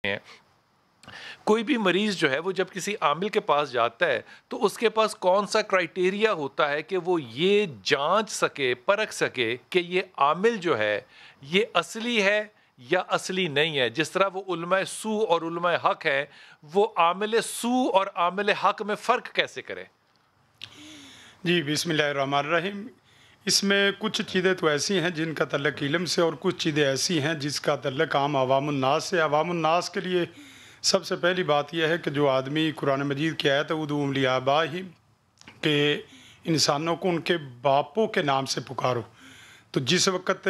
ہیں. کوئی بھی مریض جو ہے وہ جب کسی عامل کے پاس جاتا ہے تو اس کے پاس کون سا کرائٹیریا ہوتا ہے کہ وہ یہ جانچ سکے, پرکھ سکے کہ یہ عامل جو ہے یہ اصلی ہے یا اصلی نہیں ہے. جس طرح وہ علماء سو اور علماء حق ہے, وہ عامل سو اور عامل حق میں فرق کیسے کرے؟ جی بسم اللہ الرحمن الرحیم. اس میں کچھ چیزیں تو ایسی ہیں جن کا تعلق علم سے, اور کچھ چیزیں ایسی ہیں جس کا تعلق عام عوام الناس سے. عوام الناس کے لیے سب سے پہلی بات یہ ہے کہ جو آدمی قرآن مجید کی آیت ادعوہم لآبائہم کہ انسانوں کو ان کے باپوں کے نام سے پکارو, تو جس وقت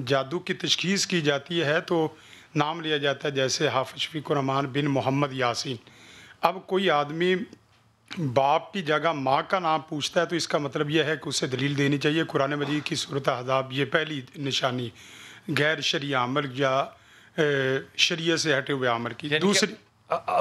جادو کی تشخیص کی جاتی ہے تو نام لیا جاتا ہے جیسے حافظ شفیق الرحمان بن محمد یاسین. اب کوئی آدمی باپ کی جگہ ماں کا نام پوچھتا ہے تو اس کا مطلب یہ ہے کہ اسے دلیل دینی چاہیے قرآن مجید کی سورۃ احزاب. یہ پہلی نشانی غیر شرعی عمل یا شریعت سے ہٹے ہوئے عمل کی. دوسری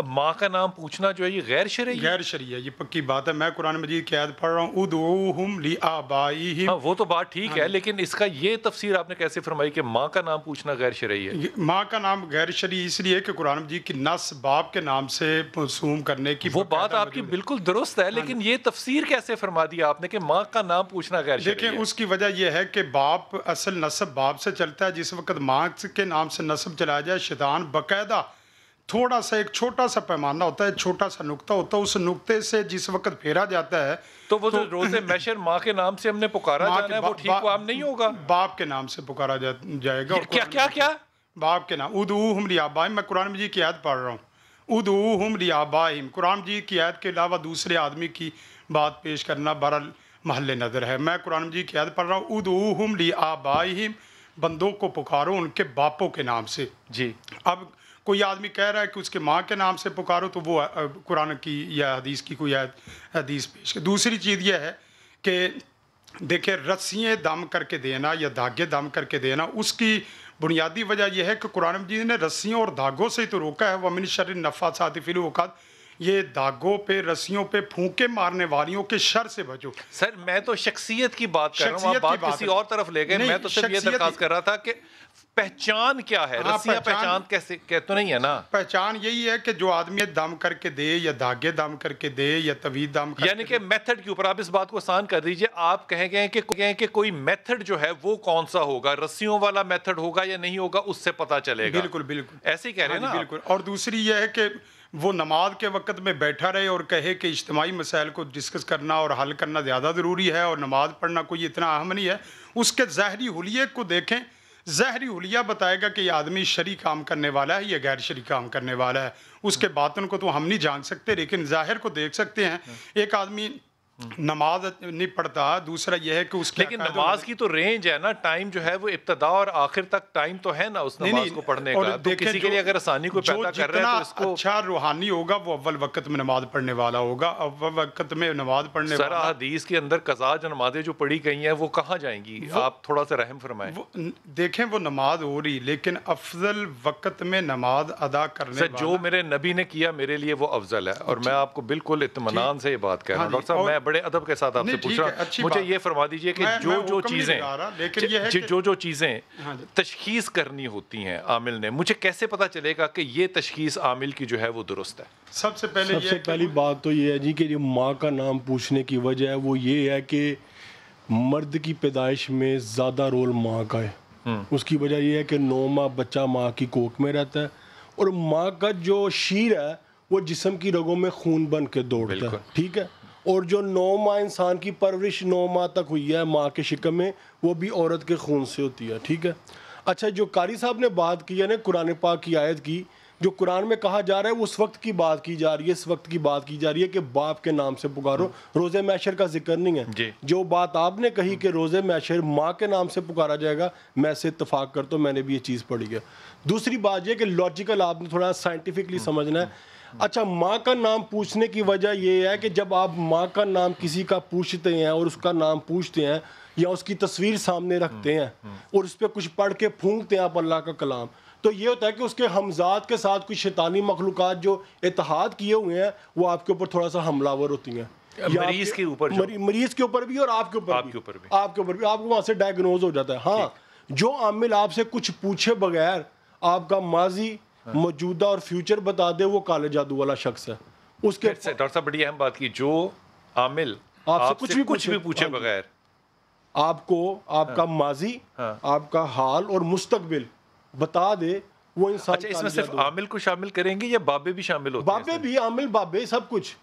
ماں کا نام پوچھنا جو ہے یہ غیر شرعی غیر شرعی ہے, یہ پکی بات ہے. میں قرآن مجید کی آیت پڑھ رہا ہوں ادعوہم لآبائہم. ہاں وہ تو بات ٹھیک ہے, لیکن اس کا یہ تفسیر آپ نے کیسے فرمائی کہ ماں کا نام پوچھنا غیر شرعی ہے؟ ماں کا نام غیر شرعی اس لیے کہ قرآن مجید کی نص باپ کے نام سے موسوم کرنے کی وہ بات آپ کی بالکل درست ہے, لیکن یہ تفسیر کیسے فرما دیا آپ نے کہ ماں کا نام پوچھنا غیر شرعی ہے؟ دیکھیں اس کی وجہ یہ ہے کہ باپ اصل نسب باپ سے چلتا ہے. جس وقت ماں کے نام سے نسب چلایا جائے, شیطان باقاعدہ تھوڑا سا ایک چھوٹا سا پیمانہ ہوتا ہے, چھوٹا سا نقطہ ہوتا ہے, اس نقطے سے جس وقت پھیرا جاتا ہے تو وہ جو روز محشر ماں کے نام سے ہم نے پکارا جانا ہے وہ ٹھیک کام نہیں ہوگا. باپ کے نام سے پکارا جائے گا. کیا باپ کے نام ادعوہم لآبائہم. میں قرآن مجید کی آیت پڑھ رہا ہوں ادعوہم لآبائہم. قرآن مجید کی آیت کے علاوہ دوسرے آدمی کی بات پیش کرنا بہرحال محل نظر ہے. میں قرآن مجید کی آیت پڑھ رہا ہوں ادعوہم لآبائہم. بندوں کو پکارو ان کے باپوں کے نام سے. جی اب کوئی آدمی کہہ رہا ہے کہ اس کے ماں کے نام سے پکارو تو وہ قرآن کی یا حدیث کی کوئی حدیث پیش کر. دوسری چیز یہ ہے کہ دیکھیں رسیاں دم کر کے دینا یا دھاگے دم کر کے دینا, اس کی بنیادی وجہ یہ ہے کہ قرآن مجید نے رسیوں اور دھاگوں سے ہی تو روکا ہے. وَمِن شَرِّ النَّفَّاثَاتِ فِی الْعُقَدِ. یہ دھاگوں پہ رسیوں پہ پھونکے مارنے والیوں کے شر سے بچو. سر میں تو شخصیت کی بات کر رہا ہوں, آپ بات کسی اور طرف لے گئے. میں تو صرف یہ درخواست کر رہا تھا کہ پہچان کیا ہے, رسیاں پہچان کیسے تو نہیں ہے نا. پہچان یہی ہے کہ جو آدمی دم کر کے دے یا دھاگے دم کر کے دے یا طویل دم کر یعنی کہ میتھڈ کے اوپر آپ اس بات کو آسان کر دیجئے. آپ کہیں گے کہ کوئی میتھڈ جو ہے وہ کون سا ہوگا, رسیوں والا میتھڈ ہوگا یا نہیں ہوگا, اس سے پتہ چلے گا. بالکل ایسے ہی کہہ رہے ہیں نا بالکل. اور دوسری یہ ہے کہ وہ نماز کے وقت میں بیٹھا رہے اور کہے کہ اجتماعی مسائل کو ڈسکس کرنا اور حل کرنا زیادہ ضروری ہے اور نماز پڑھنا کوئی اتنا اہم نہیں ہے. اس کے ظاہری حلیے کو دیکھیں, ظاہری حلیہ بتائے گا کہ یہ آدمی شرعی کام کرنے والا ہے یا غیر شرعی کام کرنے والا ہے. اس کے باطن کو تو ہم نہیں جان سکتے, لیکن ظاہر کو دیکھ سکتے ہیں. ایک آدمی نماز نہیں پڑھتا, دوسرا یہ ہے کہ اس کی لیکن نماز کی تو رینج ہے نا, ٹائم جو ہے وہ ابتدا اور آخر تک ٹائم تو ہے نا اس نماز کو پڑھنے کا. تو کسی کے لیے اگر آسانی کو پیدا کر رہے ہیں تو اس کو اچھا روحانی ہوگا وہ اول وقت میں نماز پڑھنے والا ہوگا. اول وقت میں نماز پڑھنے والا. سر حدیث کے اندر قضا جو نمازیں جو پڑھی گئی ہیں وہ کہاں جائیں گی؟ آپ تھوڑا سا رحم فرمائیں. دیکھیں وہ نماز ہو رہی, لیکن افضل وقت میں نماز ادا کرنے والا جو میرے نبی نے کیا میرے لیے وہ افضل ہے, اور میں آپ کو بالکل اطمینان سے یہ بات کہہ رہا ہوں. ڈاکٹر صاحب میں بڑے ادب کے ساتھ سے پوچھ رہا ہوں, مجھے یہ فرما دیجئے کہ جو چیزیں تشخیص کرنی ہوتی ہیں عامل نے, مجھے کیسے پتا چلے گا کہ یہ تشخیص عامل کی جو ہے وہ درست ہے؟ سب سے پہلی بات تو یہ ہے جی کہ ماں کا نام پوچھنے کی وجہ ہے وہ یہ ہے کہ مرد کی پیدائش میں زیادہ رول ماں کا ہے. اس کی وجہ یہ ہے کہ 9 ماہ بچہ ماں کی کوکھ میں رہتا ہے, اور ماں کا جو شیر ہے وہ جسم کی رگوں میں خون بن کے دوڑتا ہے. ٹھیک ہے, اور جو 9 ماہ انسان کی پرورش 9 ماہ تک ہوئی ہے ماں کے شکم میں, وہ بھی عورت کے خون سے ہوتی ہے. ٹھیک ہے. اچھا جو قاری صاحب نے بات کی ہے نا قرآن پاک کی آیت کی, جو قرآن میں کہا جا رہا ہے اس وقت کی بات کی جا رہی ہے, اس وقت کی بات کی جا رہی ہے کہ باپ کے نام سے پکارو, روز محشر کا ذکر نہیں ہے. جو بات آپ نے کہی کہ روز محشر ماں کے نام سے پکارا جائے گا, میں اسے اتفاق کرتا ہوں, میں نے بھی یہ چیز پڑھی ہے. دوسری بات یہ کہ لاجیکل آپ نے تھوڑا سائنٹیفکلی سمجھنا ہے. اچھا ماں کا نام پوچھنے کی وجہ یہ ہے کہ جب آپ ماں کا نام کسی کا پوچھتے ہیں اور اس کا نام پوچھتے ہیں یا اس کی تصویر سامنے رکھتے ہیں اور اس پہ کچھ پڑھ کے پھونکتے ہیں آپ اللہ کا کلام, تو یہ ہوتا ہے کہ اس کے ہمزاد کے ساتھ کچھ شیطانی مخلوقات جو اتحاد کیے ہوئے ہیں وہ آپ کے اوپر تھوڑا سا حملہ ور ہوتی ہیں. مریض کے اوپر بھی اور آپ کے اوپر بھی آپ کو وہاں سے ڈائیگنوز ہو جاتا ہے. ہاں جو عامل آپ سے کچھ پوچھے بغیر آپ کا ماضی موجودہ اور فیوچر بتا دے وہ کالے جادو والا شخص ہے. اس کے ڈاکٹر صاحب بڑی اہم بات کی, جو عامل آپ سے کچھ بھی پوچھے بغیر آپ کو آپ کا ماضی, آپ کا حال اور مستقبل بتا دے, وہ انسان. اچھا, اس میں صرف عامل کو شامل کریں گے یا بابے بھی شامل ہوتے ہیں؟ بابے بھی, عامل بابے سب کچھ.